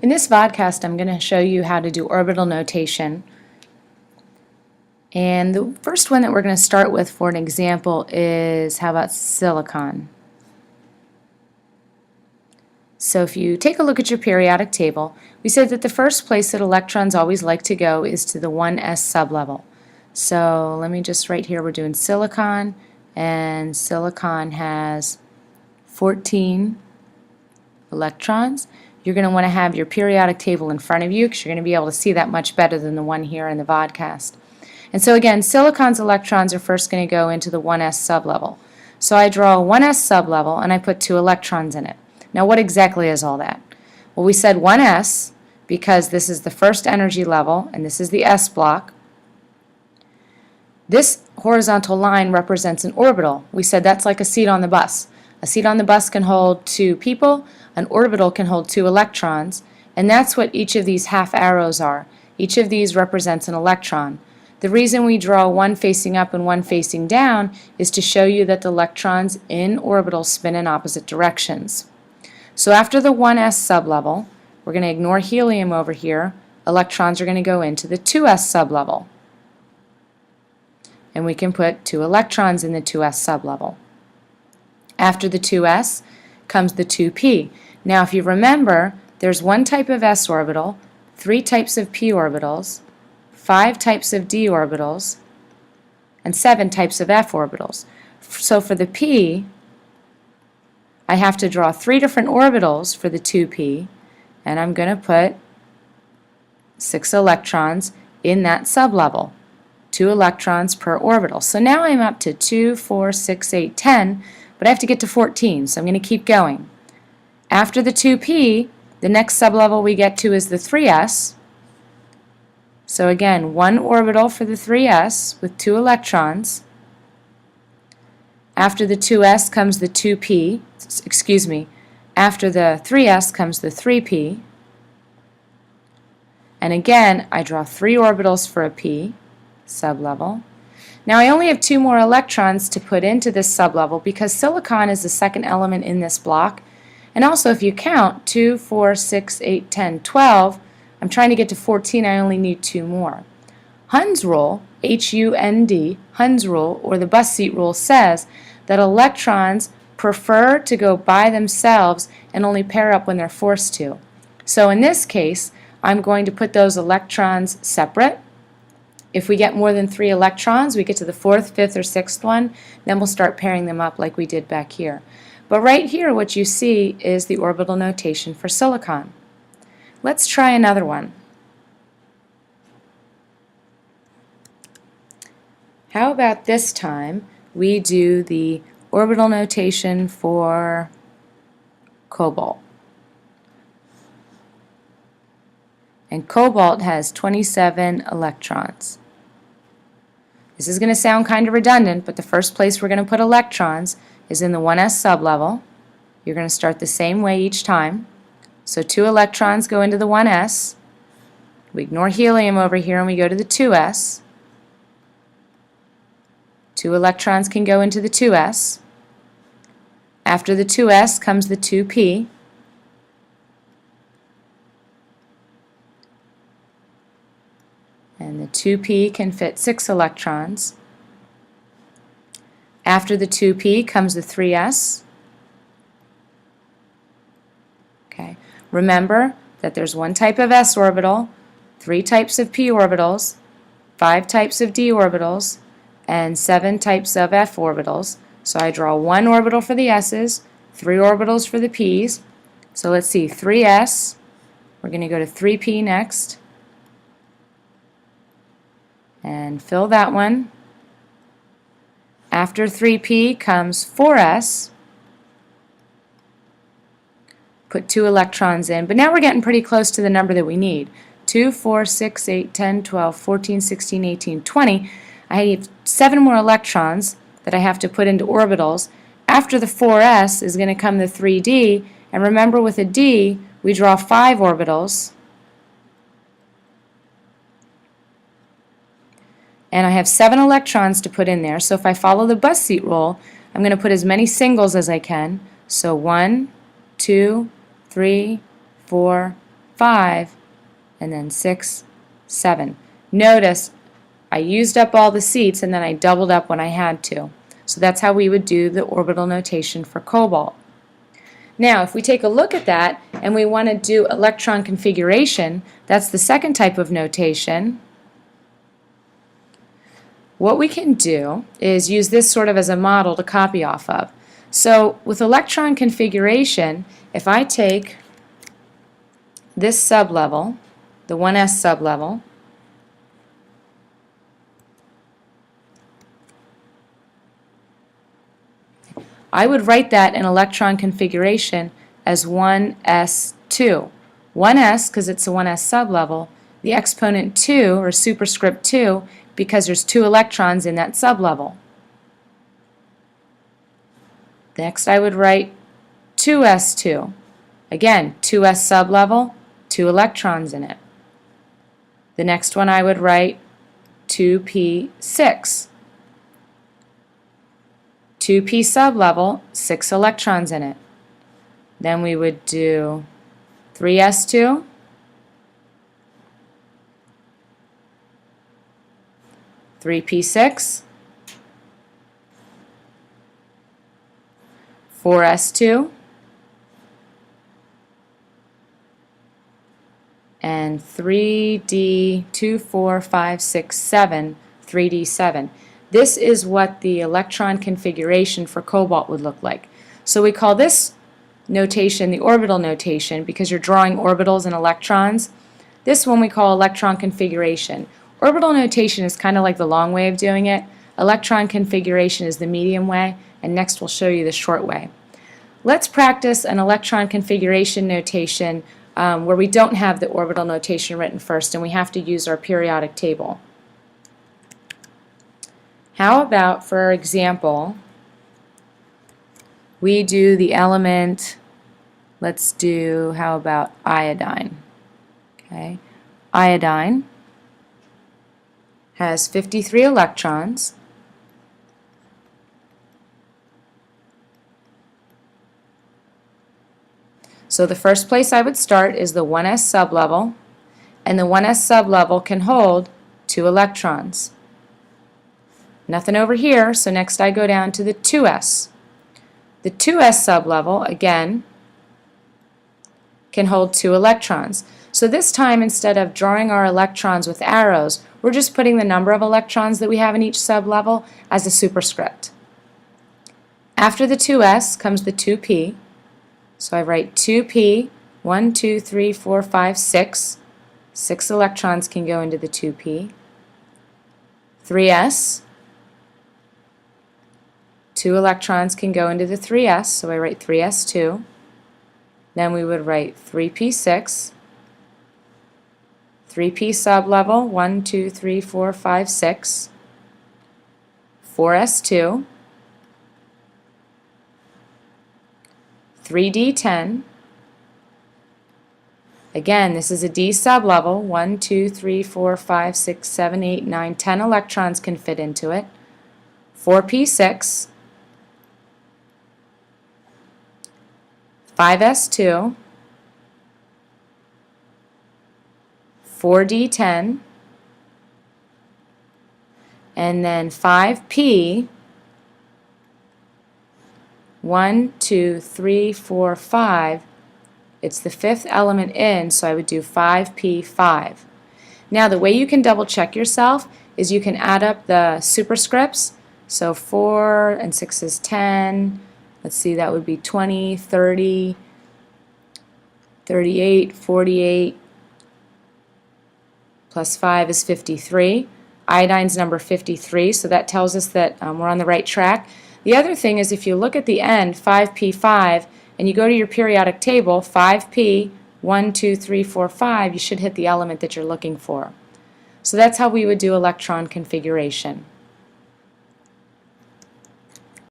In this vodcast, I'm going to show you how to do orbital notation. And the first one that we're going to start with for an example is, how about silicon? So if you take a look at your periodic table, we said that the first place that electrons always like to go is to the 1s sublevel. So let me just write here, we're doing silicon, and silicon has 14 electrons. You're going to want to have your periodic table in front of you because you're going to be able to see that much better than the one here in the vodcast. And so again, silicon's electrons are first going to go into the 1s sublevel. So I draw a 1s sublevel and I put 2 electrons in it. Now what exactly is all that? Well, we said 1s because this is the first energy level and this is the s block. This horizontal line represents an orbital. We said that's like a seat on the bus. A seat on the bus can hold 2 people, an orbital can hold 2 electrons, and that's what each of these half arrows are. Each of these represents an electron. The reason we draw one facing up and one facing down is to show you that the electrons in orbitals spin in opposite directions. So after the 1s sublevel, we're going to ignore helium over here. Electrons are going to go into the 2s sublevel. And we can put 2 electrons in the 2s sublevel. After the 2s comes the 2p. Now if you remember, there's one type of s orbital, 3 types of p orbitals, 5 types of d orbitals, and 7 types of f orbitals. So for the p, I have to draw 3 different orbitals for the 2p, and I'm going to put 6 electrons in that sublevel. 2 electrons per orbital. So now I'm up to 2, 4, 6, 8, 10, but I have to get to 14, so I'm going to keep going. After the 2p, the next sublevel we get to is the 3s. So again, 1 orbital for the 3s with 2 electrons. After the 2s comes the 2p, excuse me, after the 3s comes the 3p. And again, I draw 3 orbitals for a p sublevel. Now I only have 2 more electrons to put into this sublevel because silicon is the second element in this block. And also if you count 2, 4, 6, 8, 10, 12, I'm trying to get to 14, I only need 2 more. Hund's rule, H-U-N-D, Hund's rule, or the bus seat rule, says that electrons prefer to go by themselves and only pair up when they're forced to. So in this case, I'm going to put those electrons separate. If we get more than 3 electrons, we get to the 4th, 5th, or 6th one, then we'll start pairing them up like we did back here. But right here what you see is the orbital notation for silicon. Let's try another one. How about this time we do the orbital notation for cobalt? And cobalt has 27 electrons. This is going to sound kind of redundant, but the first place we're going to put electrons is in the 1s sublevel. You're going to start the same way each time. So 2 electrons go into the 1s. We ignore helium over here and we go to the 2s. 2 electrons can go into the 2s. After the 2s comes the 2p. And the 2p can fit 6 electrons. After the 2p comes the 3s. Okay. Remember that there's 1 type of s orbital, 3 types of p orbitals, 5 types of d orbitals, and 7 types of f orbitals. So I draw 1 orbital for the s's, 3 orbitals for the p's. So let's see, 3s, we're going to go to 3p next. And fill that one. After 3p comes 4s. Put 2 electrons in, but now we're getting pretty close to the number that we need. 2, 4, 6, 8, 10, 12, 14, 16, 18, 20. I have 7 more electrons that I have to put into orbitals. After the 4s is going to come the 3d, and remember with a d, we draw 5 orbitals. And I have 7 electrons to put in there, so if I follow the bus seat rule, I'm going to put as many singles as I can. So 1, 2, 3, 4, 5, and then 6, 7. Notice I used up all the seats and then I doubled up when I had to. So that's how we would do the orbital notation for cobalt. Now, if we take a look at that and we want to do electron configuration, that's the second type of notation. What we can do is use this sort of as a model to copy off of. So with electron configuration, if I take this sublevel, the 1s sublevel, I would write that in electron configuration as 1s2. 1s because it's a 1s sublevel, the exponent 2 or superscript 2 because there's 2 electrons in that sublevel. Next I would write 2s2. Again, 2s sublevel, 2 electrons in it. The next one I would write 2p6. 2p sublevel, 6 electrons in it. Then we would do 3s2, 3p6, 4s2, and 3d, 2, 4, 5, 6, 7, 3d7. This is what the electron configuration for cobalt would look like. So we call this notation the orbital notation because you're drawing orbitals and electrons. This one we call electron configuration. Orbital notation is kind of like the long way of doing it. Electron configuration is the medium way, and next we'll show you the short way. Let's practice an electron configuration notation where we don't have the orbital notation written first and we have to use our periodic table. How about, for example, we do the element, let's do, how about iodine? Okay, iodine has 53 electrons. So the first place I would start is the 1s sublevel, and the 1s sublevel can hold 2 electrons. Nothing over here, so next I go down to the 2s. The 2s sublevel, again, can hold 2 electrons. So this time, instead of drawing our electrons with arrows, we're just putting the number of electrons that we have in each sublevel as a superscript. After the 2s comes the 2p. So I write 2p, 1, 2, 3, 4, 5, 6. 6 electrons can go into the 2p. 3s. 2 electrons can go into the 3s, so I write 3s2. Then we would write 3p6. 3p sublevel, 1, 2, 3, 4, 5, 6. 4s2. 3d10. Again, this is a D sublevel. 1, 2, 3, 4, 5, 6, 7, 8, 9, 10 electrons can fit into it. 4p6. 5s2. 4d10. And then 5p. 1, 2, 3, 4, 5. It's the 5th element in, so I would do 5p5. Now the way you can double check yourself is you can add up the superscripts. So 4 and 6 is 10. Let's see, that would be 20, 30, 38, 48, plus 5 is 53. Iodine's number 53, so that tells us that we're on the right track. The other thing is if you look at the end, 5p5, and you go to your periodic table, 5p, 1, 2, 3, 4, 5, you should hit the element that you're looking for. So that's how we would do electron configuration.